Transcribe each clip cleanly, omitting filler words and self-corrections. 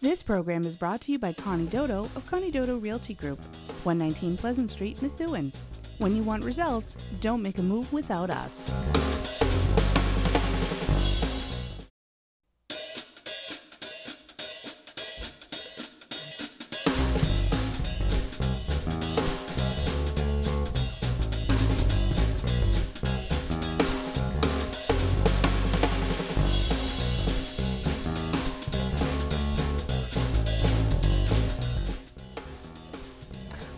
This program is brought to you by Connie Doto of Connie Doto Realty Group, 119 Pleasant Street, Methuen. When you want results, don't make a move without us.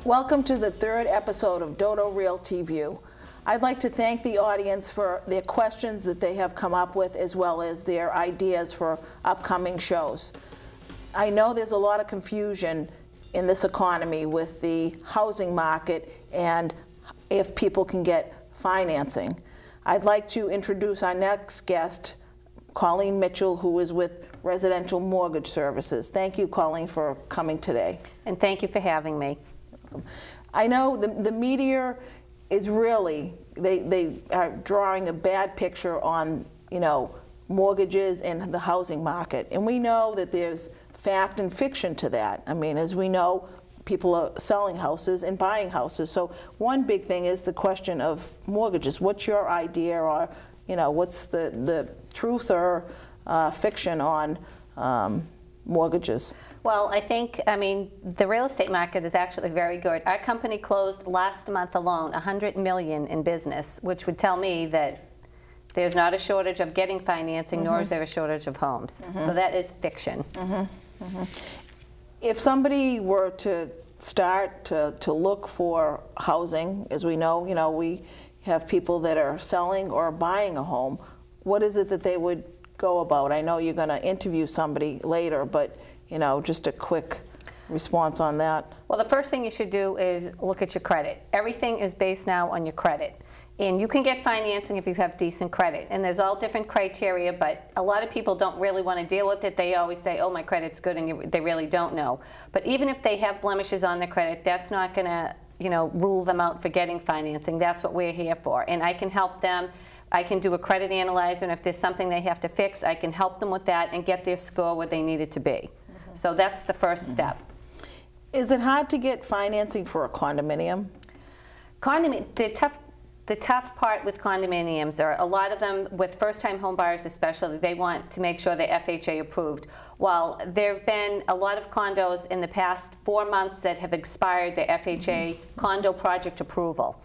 Welcome to the third episode of Doto Realty View. I'd like to thank the audience for their questions that they have come up with, as well as their ideas for upcoming shows. I know there's a lot of confusion in this economy with the housing market and if people can get financing. I'd like to introduce our next guest, Colleen Mitchell, who is with Residential Mortgage Services. Thank you, Colleen, for coming today. And thank you for having me. I know the media is really, they are drawing a bad picture on, mortgages and the housing market. And we know that there's fact and fiction to that. I mean, as we know, people are selling houses and buying houses. So one big thing is the question of mortgages. What's your idea, or, what's the truth or fiction on mortgages? Well, I mean, the real estate market is actually very good. Our company closed last month alone $100 million in business, which would tell me that there's not a shortage of getting financing, nor is there a shortage of homes. So that is fiction. If somebody were to start to look for housing, as we know, we have people that are selling or buying a home, what is it that they would go about? I know you're going to interview somebody later, but just a quick response on that. Well, the first thing you should do is look at your credit. Everything is based now on your credit. And you can get financing if you have decent credit. And there's all different criteria, but a lot of people don't really want to deal with it. They always say, oh, my credit's good, and they really don't know. But even if they have blemishes on their credit, that's not going to, rule them out for getting financing. That's what we're here for. And I can help them. I can do a credit analyzer, and if there's something they have to fix, I can help them with that and get their score where they need it to be. So that's the first step. Is it hard to get financing for a condominium? The tough part with condominiums are a lot of them, with first-time home buyers especially, they want to make sure they're FHA approved. While there have been a lot of condos in the past 4 months that have expired their FHA condo project approval.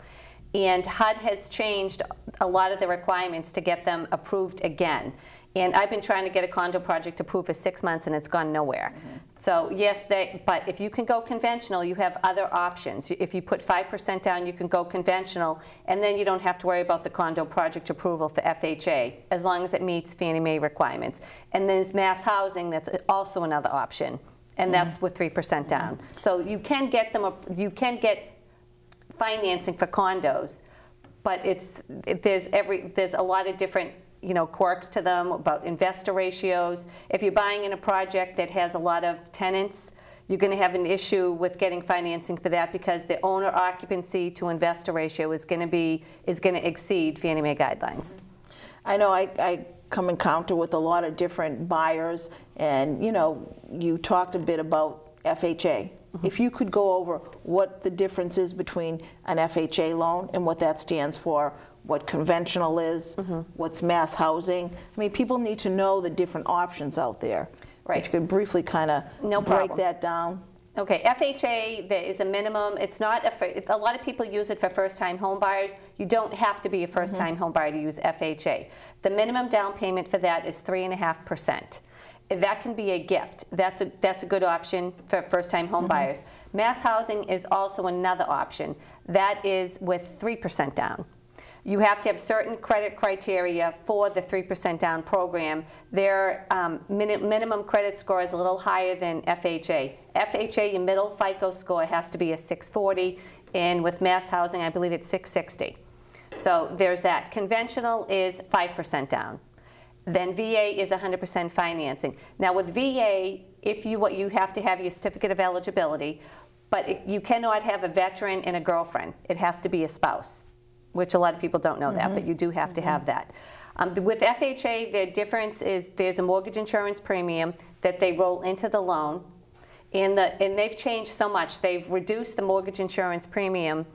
And HUD has changed a lot of the requirements to get them approved again. And I've been trying to get a condo project approved for 6 months, and it's gone nowhere. So yes, but if you can go conventional, you have other options. If you put 5% down, you can go conventional, and then you don't have to worry about the condo project approval for FHA, as long as it meets Fannie Mae requirements. And there's mass housing, that's also another option, and that's with 3% down. So you can get them. You can get financing for condos, but there's a lot of different quirks to them about investor ratios. If you're buying in a project that has a lot of tenants, you're going to have an issue with getting financing for that, because the owner occupancy to investor ratio is going to exceed Fannie Mae guidelines. I know I come in encounter with a lot of different buyers, and you talked a bit about FHA. If you could go over what the difference is between an FHA loan and what that stands for, what conventional is, what's mass housing. I mean, people need to know the different options out there. So if you could briefly kind of break that down. Okay, FHA, there is a minimum. It's not a lot of people use it for first-time home buyers. You don't have to be a first-time home buyer to use FHA. The minimum down payment for that is 3.5%. That can be a gift. That's a good option for first-time home buyers. Mass housing is also another option. That is with 3% down. You have to have certain credit criteria for the 3% down program. Their minimum credit score is a little higher than FHA. FHA, your middle FICO score has to be a 640, and with mass housing, I believe it's 660. So there's that. Conventional is 5% down. Then VA is 100% financing. Now with VA, you have to have your certificate of eligibility, but you cannot have a veteran and a girlfriend. It has to be a spouse, which a lot of people don't know that, but you do have to have that. With FHA, the difference is there's a mortgage insurance premium that they roll into the loan, and they've changed so much. They've reduced the mortgage insurance premium,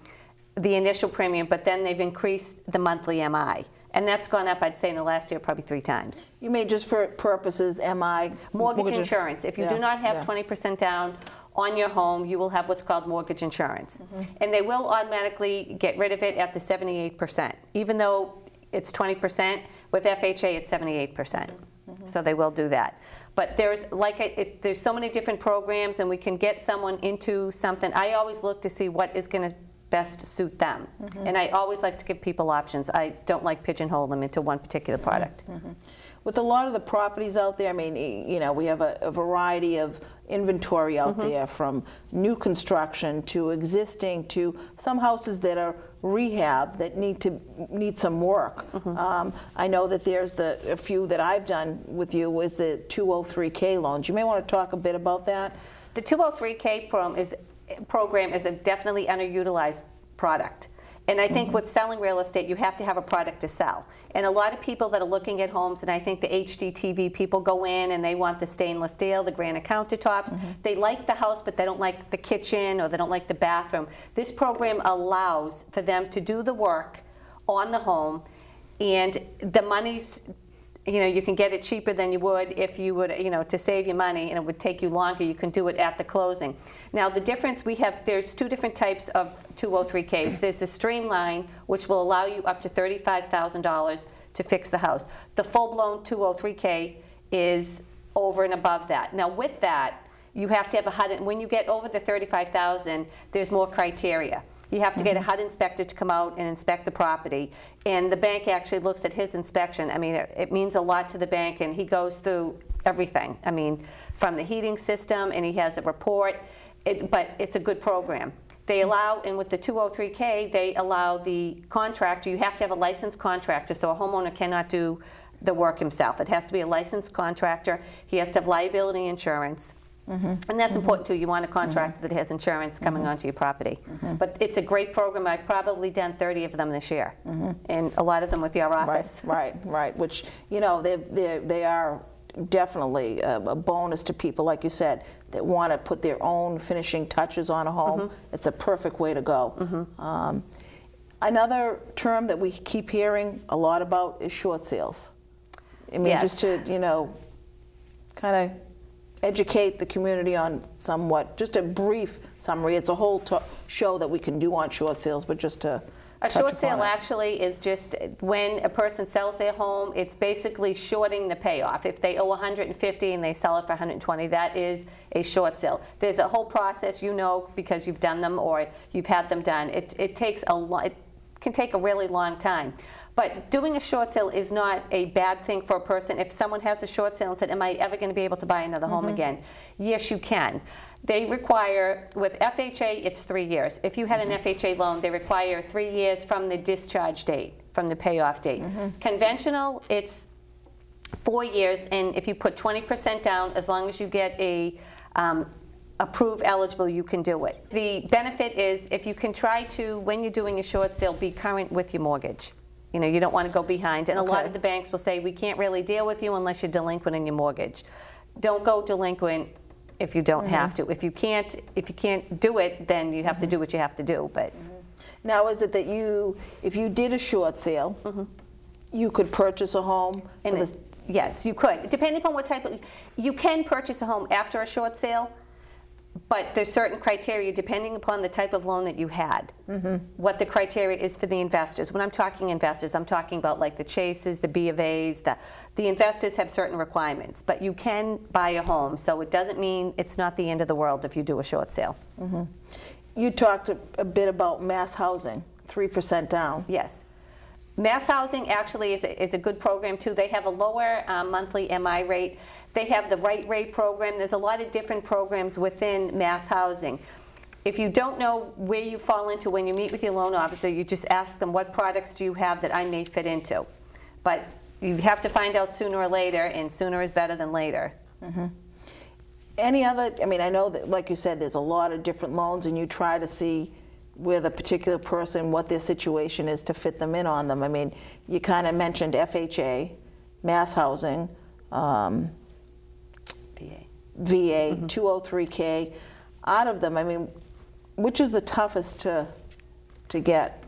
the initial premium, but then they've increased the monthly MI. And that's gone up, I'd say, in the last year, probably 3 times. You made just for purposes, MI? Mortgage insurance. If you do not have 20% down on your home, you will have what's called mortgage insurance. And they will automatically get rid of it at the 78%. Even though it's 20%, with FHA it's 78%. So they will do that. But there's there's so many different programs, and we can get someone into something. I always look to see what is going to best suit them. And I always like to give people options. I don't like pigeonhole them into one particular product. With a lot of the properties out there, I mean, you know, we have a variety of inventory out there, from new construction to existing to some houses that are rehab that need some work. I know that there's a few that I've done with you is the 203K loans. You may want to talk a bit about that. The 203K program is a definitely underutilized product. And I think with selling real estate, you have to have a product to sell. And a lot of people that are looking at homes, and I think the HGTV people go in and they want the stainless steel, the granite countertops. They like the house, but they don't like the kitchen or they don't like the bathroom. This program allows for them to do the work on the home, and the money's, you know, you can get it cheaper than you would if you would, you know, to save you money, and it would take you longer. You can do it at the closing. Now the difference we have, there's 2 different types of 203Ks. There's a streamline, which will allow you up to $35,000 to fix the house. The full-blown 203K is over and above that. Now with that, you have to have a HUD, when you get over the $35,000, there's more criteria. You have to get a HUD inspector to come out and inspect the property, and the bank actually looks at his inspection. I mean, it means a lot to the bank, and he goes through everything. I mean, from the heating system, and he has a report, but it's a good program. They allow, and with the 203K, they allow the contractor, you have to have a licensed contractor, so a homeowner cannot do the work himself. It has to be a licensed contractor. He has to have liability insurance. And that's important too. You want a contractor that has insurance coming onto your property. But it's a great program. I've probably done 30 of them this year, and a lot of them with your office. Right. Which, you know, they are definitely a bonus to people, like you said, that want to put their own finishing touches on a home. It's a perfect way to go. Another term that we keep hearing a lot about is short sales. I mean, just to, you know, kind of educate the community on somewhat, just a brief summary. It's a whole show that we can do on short sales, but just to a short sale actually is just when a person sells their home, it's basically shorting the payoff. If they owe $150 and they sell it for $120, that is a short sale. There's a whole process, you know, because you've done them or you've had them done. It takes a lot. It can take a really long time. But doing a short sale is not a bad thing for a person. If someone has a short sale and said, am I ever going to be able to buy another home again? Yes, you can. They require, with FHA, it's 3 years. If you had an FHA loan, they require 3 years from the discharge date, from the payoff date. Conventional, it's 4 years, and if you put 20% down, as long as you get a approved eligible, you can do it. The benefit is if you can try to, when you're doing a short sale, be current with your mortgage. You know, you don't want to go behind. And a lot of the banks will say, we can't really deal with you unless you're delinquent in your mortgage. Don't go delinquent if you don't have to. If you can't do it, then you have to do what you have to do. But now, is it that if you did a short sale, you could purchase a home? Yes, you could. Depending upon what type of, you can purchase a home after a short sale, but there's certain criteria depending upon the type of loan that you had. What the criteria is for the investors. When I'm talking investors, I'm talking about like the Chases, the B of A's, the investors have certain requirements, but you can buy a home, so it doesn't mean it's not the end of the world if you do a short sale. You talked a bit about mass housing, 3% down. Yes. Mass housing actually is a good program too. They have a lower monthly MI rate. They have the right rate program. There's a lot of different programs within mass housing. If you don't know where you fall into when you meet with your loan officer, you just ask them, what products do you have that I may fit into? But you have to find out sooner or later, and sooner is better than later. Any other, I mean, I know that, like you said, there's a lot of different loans, and you try to see with a particular person, what their situation is to fit them in on them. I mean, you kind of mentioned FHA, Mass Housing, VA, 203K. Out of them, I mean, which is the toughest to get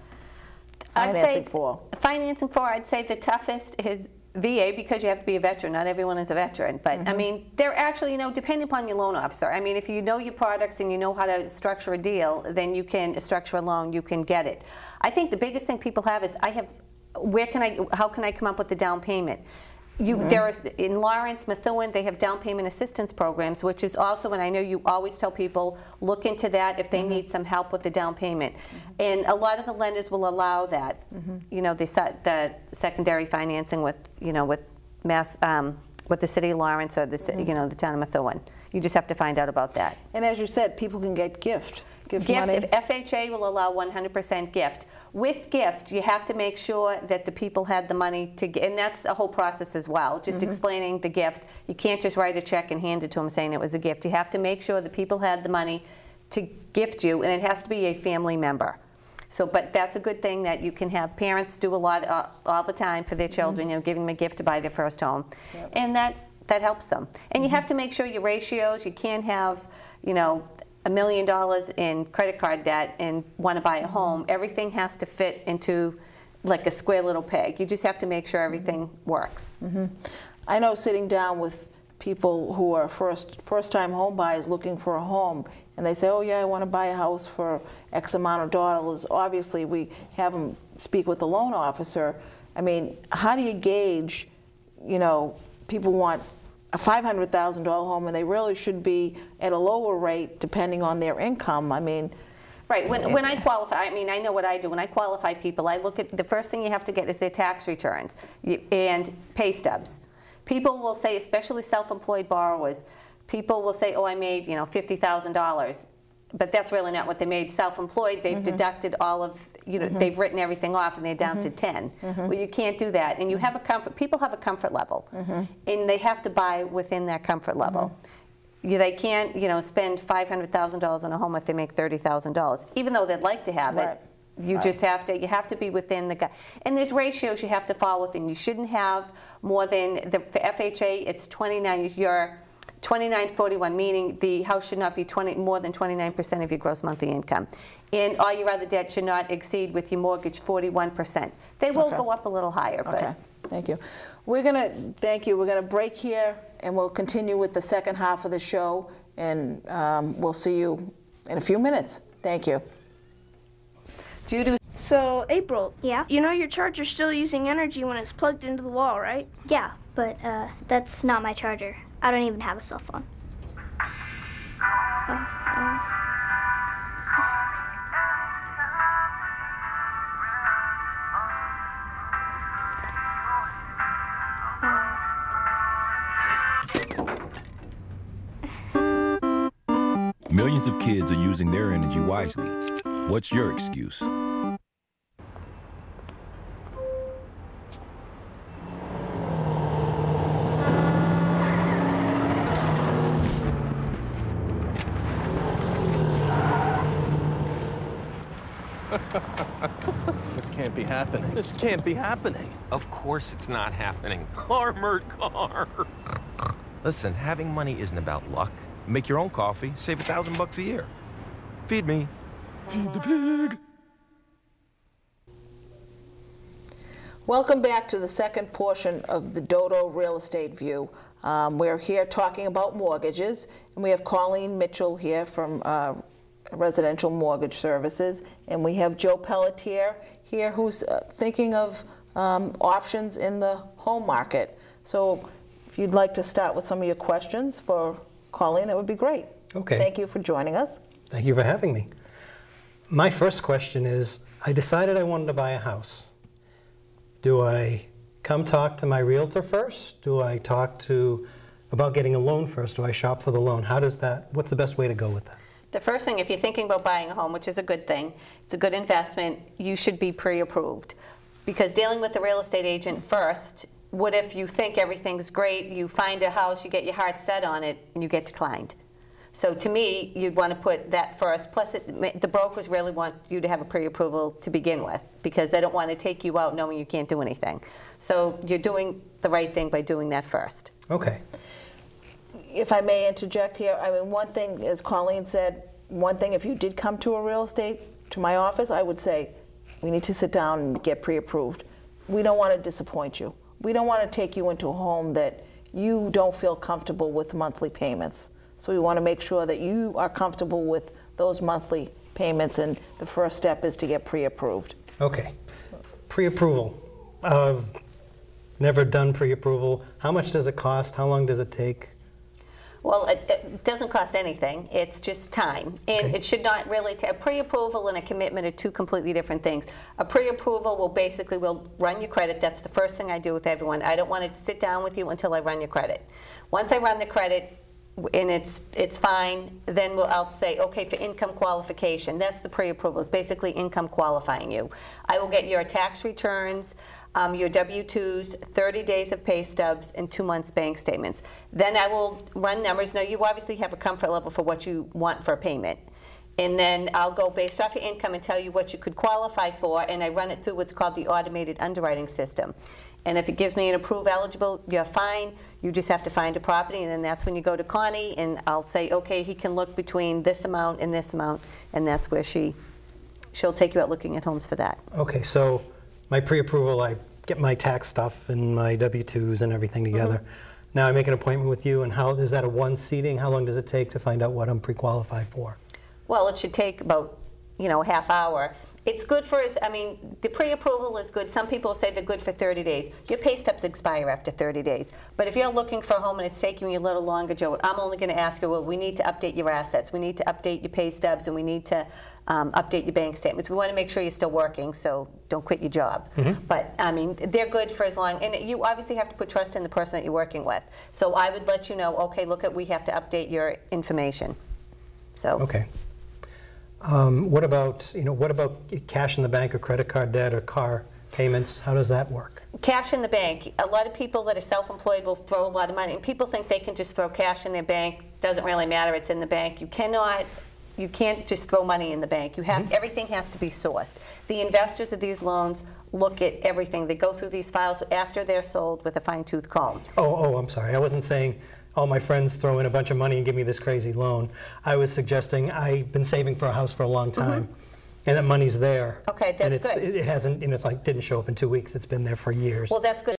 financing for? Financing for, I'd say the toughest is VA, because you have to be a veteran. Not everyone is a veteran, but I mean, they're actually, you know, depending upon your loan officer. I mean, if you know your products and you know how to structure a deal, then you can structure a loan, you can get it. I think the biggest thing people have is, how can I come up with the down payment? There is, in Lawrence, Methuen, they have down payment assistance programs, which is also, and I know you always tell people, look into that if they need some help with the down payment. And a lot of the lenders will allow that, you know, the secondary financing with, you know, with with the city of Lawrence or the, you know, the town of Methuen. You just have to find out about that. And as you said, people can get gift money. If FHA will allow 100% gift. With gift, you have to make sure that the people had the money to get, and that's a whole process as well, just explaining the gift. You can't just write a check and hand it to them saying it was a gift. You have to make sure the people had the money to gift you, and it has to be a family member. So, but that's a good thing that you can have. Parents do a lot all the time for their children, you know, giving them a gift to buy their first home. And that helps them. And you have to make sure your ratios, you can't have, you know, $1 million in credit card debt and want to buy a home. Everything has to fit into like a square little peg. You just have to make sure everything works. I know, sitting down with people who are first-time home buyers looking for a home, and they say, oh yeah, I want to buy a house for X amount of dollars. Obviously, we have them speak with the loan officer. I mean, how do you gauge, you know, people want a $500,000 home, and they really should be at a lower rate depending on their income. I mean, right. When I qualify, I mean, I know what I do. When I qualify people, I look at the first thing you have to get is their tax returns and pay stubs. People will say, especially self-employed borrowers, people will say, oh, I made, you know, $50,000. But that's really not what they made. Self-employed, they've deducted all of, you know, they've written everything off and they're down to 10. Well, you can't do that. And you have a comfort, people have a comfort level. And they have to buy within that comfort level. They can't, you know, spend $500,000 on a home if they make $30,000. Even though they'd like to have it, you just have to, you have to be within the, and there's ratios you have to fall within. You shouldn't have more than, for FHA, it's 29, you're 2941, meaning the house should not be more than 29% of your gross monthly income. And all your other debt should not exceed with your mortgage 41%. They will go up a little higher. Okay, thank you. We're going to, thank you. We're going to break here, and we'll continue with the second half of the show, and we'll see you in a few minutes. Thank you. So, April, yeah? You know your charger's still using energy when it's plugged into the wall, right? Yeah, but that's not my charger. I don't even have a cell phone. Millions of kids are using their energy wisely. What's your excuse? This can't be happening. This can't be happening. Of course it's not happening. Armored car. Listen, having money isn't about luck. Make your own coffee, save $1,000 a year. Feed me. Feed the pig. Welcome back to the second portion of the Doto Real Estate View. We're here talking about mortgages, and we have Colleen Mitchell here from Residential Mortgage Services, and we have Joe Pelletier here who's thinking of options in the home market. So if you'd like to start with some of your questions for Colleen, that would be great. Okay. Thank you for joining us. Thank you for having me. My first question is, I decided I wanted to buy a house. Do I come talk to my realtor first? Do I talk about getting a loan first? Do I shop for the loan? How does that, what's the best way to go with that? The first thing, if you're thinking about buying a home, which is a good thing, it's a good investment, you should be pre-approved. Because dealing with the real estate agent first, what if you think everything's great, you find a house, you get your heart set on it, and you get declined? So to me, you'd want to put that first. Plus, the brokers really want you to have a pre-approval to begin with because they don't want to take you out knowing you can't do anything. So you're doing the right thing by doing that first. Okay. If I may interject here, I mean, one thing, as Colleen said, one thing, if you did come to a real estate, to my office, I would say, we need to sit down and get pre-approved. We don't want to disappoint you. We don't want to take you into a home that you don't feel comfortable with monthly payments. So we want to make sure that you are comfortable with those monthly payments, and the first step is to get pre-approved. Okay. Pre-approval. Never done pre-approval. How much does it cost? How long does it take? Well, it doesn't cost anything. It's just time. And Okay. it should not really a pre-approval and a commitment are two completely different things. A pre-approval will run your credit. That's the first thing I do with everyone. I don't want to sit down with you until I run your credit. Once I run the credit and it's fine, then I'll say, okay, for income qualification. That's the pre-approval. It's basically income qualifying you. I will get your tax returns, your W-2s, 30 days of pay stubs, and 2 months bank statements. Then I will run numbers. Now, you obviously have a comfort level for what you want for a payment. And then I'll go based off your income and tell you what you could qualify for, and I run it through what's called the automated underwriting system. And if it gives me an approved eligible, you're fine. You just have to find a property, and then that's when you go to Connie, and I'll say, okay, he can look between this amount, and that's where she'll take you out looking at homes for that. Okay, so my pre-approval, I get my tax stuff and my W-2s and everything together. Now I make an appointment with you, and how is that a one seating? How long does it take to find out what I'm pre-qualified for? Well, it should take about, a half hour. It's good for us. I mean, the pre-approval is good. Some people say they're good for 30 days. Your pay stubs expire after 30 days. But if you're looking for a home and it's taking you a little longer, Joe, I'm only going to ask you, well, we need to update your assets. We need to update your pay stubs, and we need to update your bank statements. We want to make sure you're still working, so don't quit your job. But, I mean, they're good for as long, and you obviously have to put trust in the person that you're working with. So I would let you know, okay, we have to update your information. So. Okay. What about cash in the bank or credit card debt or car payments? How does that work? Cash in the bank. A lot of people that are self-employed will throw a lot of money, and people think they can just throw cash in their bank. Doesn't really matter. It's in the bank. You can't just throw money in the bank. Everything has to be sourced. The investors of these loans look at everything. They go through these files after they're sold with a fine-tooth comb. Oh, I'm sorry. I wasn't saying all my friends throw in a bunch of money and give me this crazy loan. I was suggesting I've been saving for a house for a long time, and that money's there. Okay, that's good. It hasn't, it's like didn't show up in 2 weeks. It's been there for years. Well, that's good.